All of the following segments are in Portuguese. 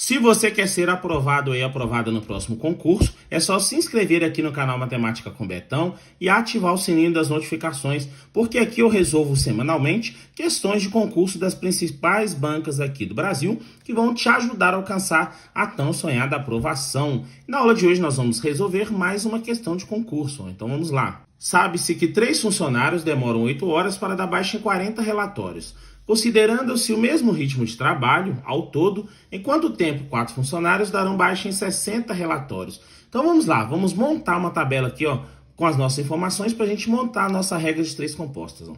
Se você quer ser aprovado ou aprovada no próximo concurso, é só se inscrever aqui no canal Matemática com Betão e ativar o sininho das notificações, porque aqui eu resolvo semanalmente questões de concurso das principais bancas aqui do Brasil que vão te ajudar a alcançar a tão sonhada aprovação. Na aula de hoje nós vamos resolver mais uma questão de concurso, então vamos lá. Sabe-se que 3 funcionários demoram 8 horas para dar baixa em 40 relatórios. Considerando-se o mesmo ritmo de trabalho, ao todo, em quanto tempo 4 funcionários darão baixa em 60 relatórios? Então vamos lá, vamos montar uma tabela aqui com as nossas informações para a gente montar a nossa regra de 3 compostas.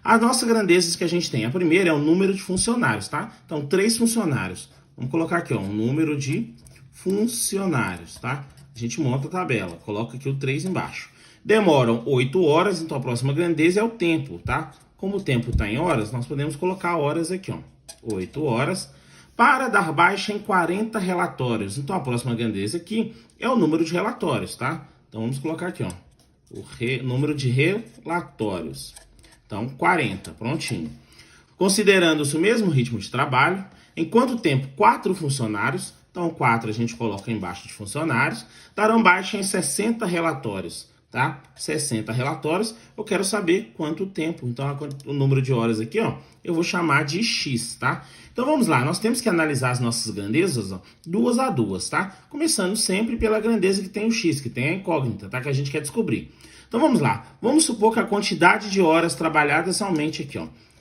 As nossas grandezas que a gente tem, a primeira é o número de funcionários, tá? Então 3 funcionários. Vamos colocar aqui um número de funcionários, tá? A gente monta a tabela, coloca aqui o 3 embaixo. Demoram 8 horas, então a próxima grandeza é o tempo, tá? Como o tempo está em horas, nós podemos colocar horas aqui, 8 horas, para dar baixa em 40 relatórios. Então, a próxima grandeza aqui é o número de relatórios, tá? Então, vamos colocar aqui, o número de relatórios. Então, 40, prontinho. Considerando-se o mesmo ritmo de trabalho, em quanto tempo 4 funcionários, então 4 a gente coloca embaixo de funcionários, darão baixa em 60 relatórios. Tá? 60 relatórios, eu quero saber quanto tempo. Então, o número de horas aqui, eu vou chamar de X, tá? Então, vamos lá. Nós temos que analisar as nossas grandezas, duas a duas, tá? Começando sempre pela grandeza que tem o X, que tem a incógnita, tá? Que a gente quer descobrir. Então, vamos lá. Vamos supor que a quantidade de horas trabalhadas aumente aqui,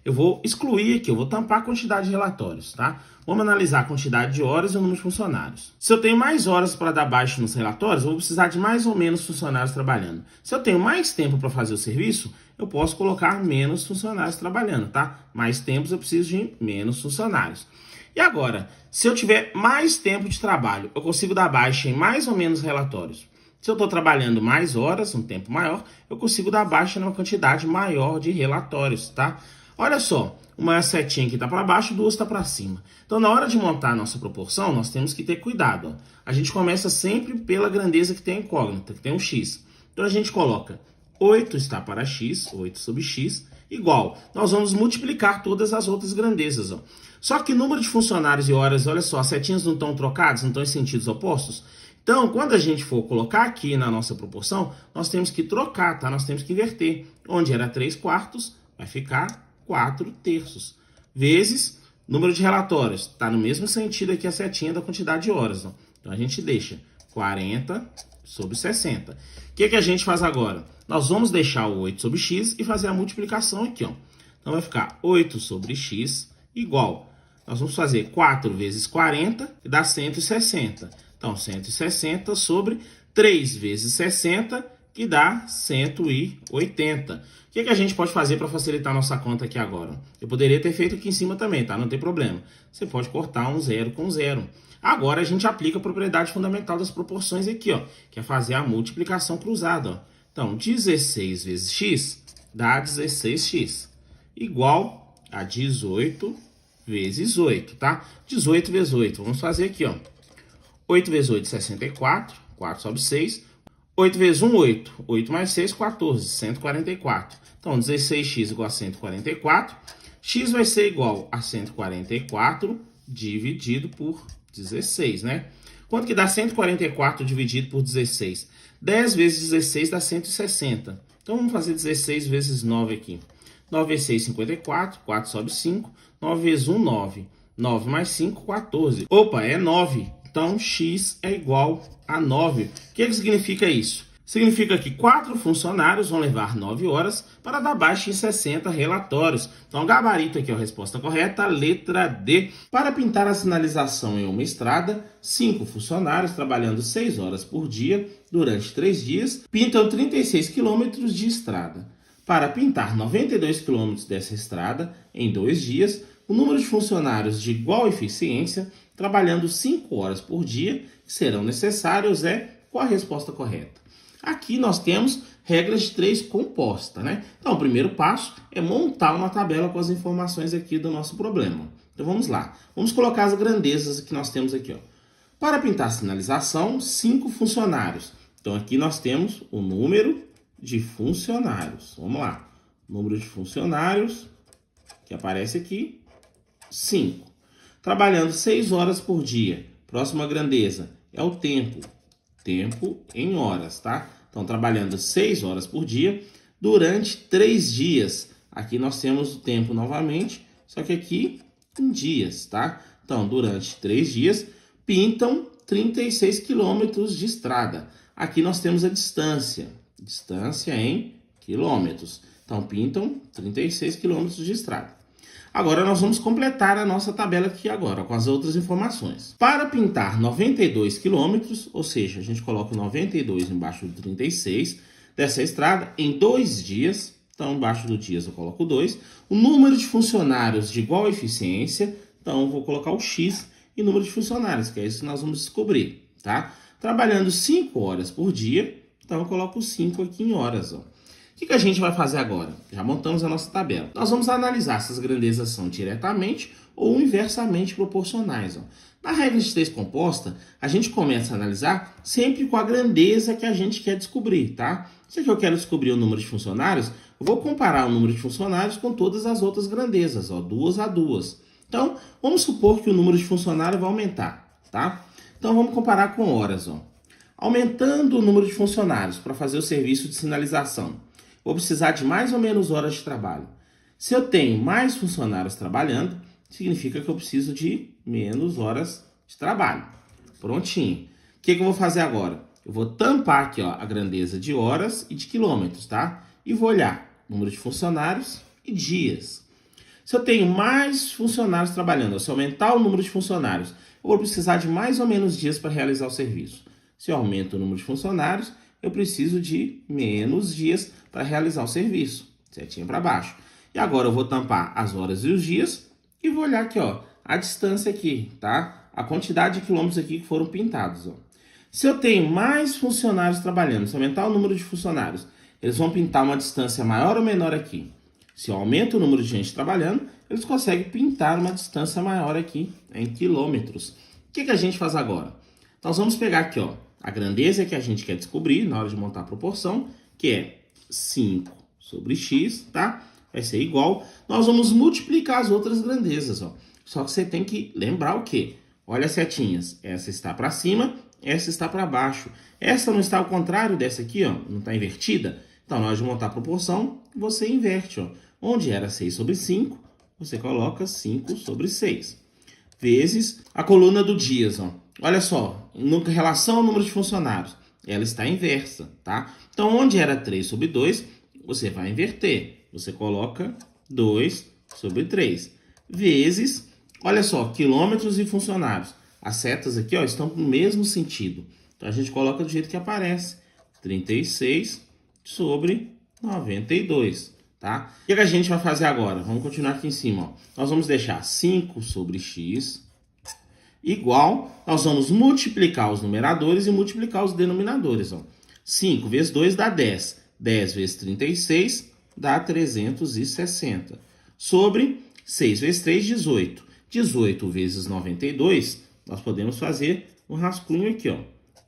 Eu vou excluir aqui, eu vou tampar a quantidade de relatórios, tá? Vamos analisar a quantidade de horas e o número de funcionários. Se eu tenho mais horas para dar baixa nos relatórios, eu vou precisar de mais ou menos funcionários trabalhando. Se eu tenho mais tempo para fazer o serviço, eu posso colocar menos funcionários trabalhando, tá? Mais tempos eu preciso de menos funcionários. E agora, se eu tiver mais tempo de trabalho, eu consigo dar baixa em mais ou menos relatórios. Se eu estou trabalhando mais horas, um tempo maior, eu consigo dar baixa numa quantidade maior de relatórios, tá? Olha só, uma setinha aqui está para baixo, 2 está para cima. Então, na hora de montar a nossa proporção, nós temos que ter cuidado. A gente começa sempre pela grandeza que tem a incógnita, que tem um x. Então, a gente coloca 8 está para x, 8 sobre x, igual. Nós vamos multiplicar todas as outras grandezas. Só que número de funcionários e horas, olha só, as setinhas não estão trocadas, não estão em sentidos opostos. Então, quando a gente for colocar aqui na nossa proporção, nós temos que trocar, tá? Nós temos que inverter. Onde era 3 quartos, vai ficar 4 terços, vezes número de relatórios. Está no mesmo sentido aqui a setinha da quantidade de horas. Então, a gente deixa 40 sobre 60. O que a gente faz agora? Nós vamos deixar o 8 sobre x e fazer a multiplicação aqui. Então, vai ficar 8 sobre x igual. Nós vamos fazer 4 vezes 40, que dá 160. Então, 160 sobre 3 vezes 60, que dá 180. O que a gente pode fazer para facilitar a nossa conta aqui agora? Eu poderia ter feito aqui em cima também, tá? Não tem problema. Você pode cortar um zero com zero. Agora a gente aplica a propriedade fundamental das proporções aqui, que é fazer a multiplicação cruzada. Então, 16 vezes x dá 16x, igual a 18 vezes 8, tá? 18 vezes 8. Vamos fazer aqui, 8 vezes 8, 64. 4 sobre 6. 8 vezes 1, 8. 8 mais 6, 14. 144. Então, 16x igual a 144. X vai ser igual a 144 dividido por 16, né? Quanto que dá 144 dividido por 16? 10 vezes 16 dá 160. Então, vamos fazer 16 vezes 9 aqui. 9 vezes 6, 54. 4 sobre 5. 9 vezes 1, 9. 9 mais 5, 14. Opa, é 9. Então, x é igual a 9. O que significa isso? Significa que 4 funcionários vão levar 9 horas para dar baixa em 60 relatórios. Então, gabarito aqui é a resposta correta, letra D. Para pintar a sinalização em uma estrada, 5 funcionários trabalhando 6 horas por dia durante 3 dias pintam 36 quilômetros de estrada. Para pintar 92 quilômetros dessa estrada em 2 dias, o número de funcionários de igual eficiência trabalhando 5 horas por dia que serão necessários qual a resposta correta? Aqui nós temos regras de 3 composta, né? Então, o primeiro passo é montar uma tabela com as informações aqui do nosso problema. Então, vamos lá. Vamos colocar as grandezas que nós temos aqui, Para pintar a sinalização, 5 funcionários. Então, aqui nós temos o número de funcionários. Vamos lá. Número de funcionários, que aparece aqui, 5. Trabalhando 6 horas por dia. Próxima grandeza é o tempo. Tempo em horas, tá? Então, trabalhando 6 horas por dia durante 3 dias. Aqui nós temos o tempo novamente, só que aqui em dias, tá? Então, durante 3 dias, pintam 36 quilômetros de estrada. Aqui nós temos a distância. Distância em quilômetros. Então, pintam 36 quilômetros de estrada. Agora, nós vamos completar a nossa tabela aqui agora, com as outras informações. Para pintar 92 quilômetros, ou seja, a gente coloca 92 embaixo do 36, dessa estrada, em 2 dias, então, embaixo do dias eu coloco 2, o número de funcionários de igual eficiência, então, eu vou colocar o X e número de funcionários, que é isso que nós vamos descobrir, tá? Trabalhando 5 horas por dia, então, eu coloco 5 aqui em horas, ó. O que a gente vai fazer agora? Já montamos a nossa tabela. Nós vamos analisar se as grandezas são diretamente ou inversamente proporcionais. Ó. Na regra de 3 composta, a gente começa a analisar sempre com a grandeza que a gente quer descobrir, tá? Se eu quero descobrir o número de funcionários, eu vou comparar o número de funcionários com todas as outras grandezas, ó, 2 a 2. Então, vamos supor que o número de funcionários vai aumentar, tá? Então, vamos comparar com horas, ó. Aumentando o número de funcionários para fazer o serviço de sinalização, vou precisar de mais ou menos horas de trabalho. Se eu tenho mais funcionários trabalhando, significa que eu preciso de menos horas de trabalho. Prontinho. O que eu vou fazer agora? Eu vou tampar aqui, ó, a grandeza de horas e de quilômetros, tá? E vou olhar número de funcionários e dias. Se eu tenho mais funcionários trabalhando, se eu aumentar o número de funcionários, eu vou precisar de mais ou menos dias para realizar o serviço. Se eu aumento o número de funcionários, eu preciso de menos dias para realizar o serviço, setinha para baixo. E agora eu vou tampar as horas e os dias e vou olhar aqui, ó, a distância aqui, tá? A quantidade de quilômetros aqui que foram pintados, ó. Se eu tenho mais funcionários trabalhando, se eu aumentar o número de funcionários, eles vão pintar uma distância maior ou menor aqui. Se eu aumento o número de gente trabalhando, eles conseguem pintar uma distância maior aqui em quilômetros. O que a gente faz agora? Nós vamos pegar aqui, ó, a grandeza que a gente quer descobrir na hora de montar a proporção, que é 5 sobre x, tá? Vai ser igual. Nós vamos multiplicar as outras grandezas, ó. Só que você tem que lembrar o quê? Olha as setinhas. Essa está para cima, essa está para baixo. Essa não está ao contrário dessa aqui, ó. Não está invertida. Então, na hora de montar a proporção, você inverte, ó. Onde era 6 sobre 5, você coloca 5 sobre 6. Vezes a coluna do dias, ó. Olha só, em relação ao número de funcionários, ela está inversa, tá? Então, onde era 3 sobre 2, você vai inverter. Você coloca 2 sobre 3. Vezes, olha só, quilômetros e funcionários. As setas aqui, ó, estão no mesmo sentido. Então, a gente coloca do jeito que aparece. 36 sobre 92, tá? O que a gente vai fazer agora? Vamos continuar aqui em cima, ó. Nós vamos deixar 5 sobre x igual, nós vamos multiplicar os numeradores e multiplicar os denominadores, ó. 5 vezes 2 dá 10. 10 vezes 36 dá 360. Sobre 6 vezes 3, 18. 18 vezes 92, nós podemos fazer um rascunho aqui, ó.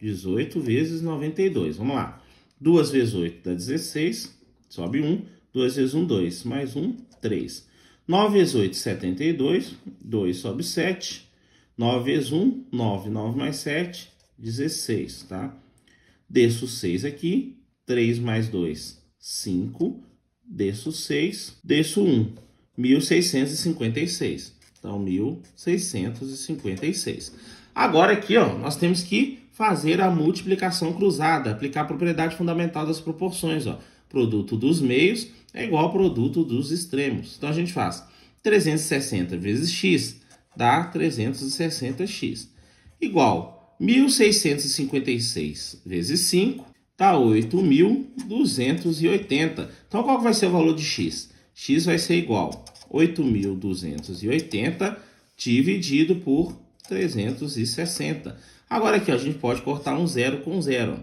18 vezes 92. Vamos lá. 2 vezes 8 dá 16, sobe 1. 2 vezes 1, 2. Mais 1, 3. 9 vezes 8, 72. 2 sobe 7. 9 vezes 1, 9. 9 mais 7, 16, tá? Desço 6 aqui. 3 mais 2, 5. Desço 6. Desço 1. 1656. Então, 1656. Agora aqui, ó, nós temos que fazer a multiplicação cruzada, aplicar a propriedade fundamental das proporções, ó. Produto dos meios é igual ao produto dos extremos. Então, a gente faz 360 vezes x dá 360x. Igual 1656 vezes 5 dá 8.280. Então, qual vai ser o valor de x? X vai ser igual a 8.280 dividido por 360. Agora aqui, ó, a gente pode cortar um zero com zero.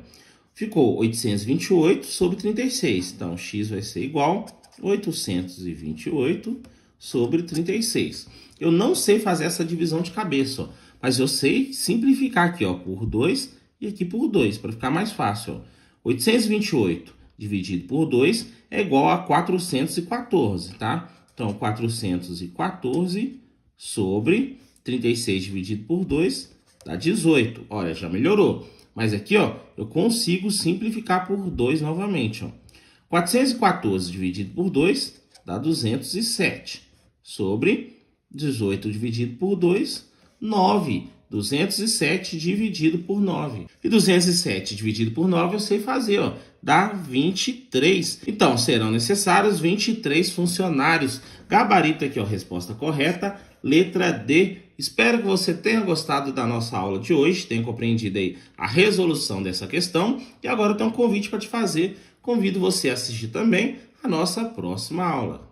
Ficou 828 sobre 36. Então, x vai ser igual a 828 sobre 36. Eu não sei fazer essa divisão de cabeça, ó, mas eu sei simplificar aqui, ó, por 2 e aqui por 2, para ficar mais fácil. Ó. 828 dividido por 2 é igual a 414, tá? Então, 414 sobre 36 dividido por 2 dá 18. Olha, já melhorou. Mas aqui, ó, eu consigo simplificar por 2 novamente, ó. 414 dividido por 2 dá 207. Sobre 18 dividido por 2, 9. 207 dividido por 9. E 207 dividido por 9 eu sei fazer, ó. Dá 23. Então, serão necessários 23 funcionários. Gabarito aqui, ó, resposta correta, letra D. Espero que você tenha gostado da nossa aula de hoje, tenha compreendido aí a resolução dessa questão. E agora eu tenho um convite para te fazer. Convido você a assistir também a nossa próxima aula.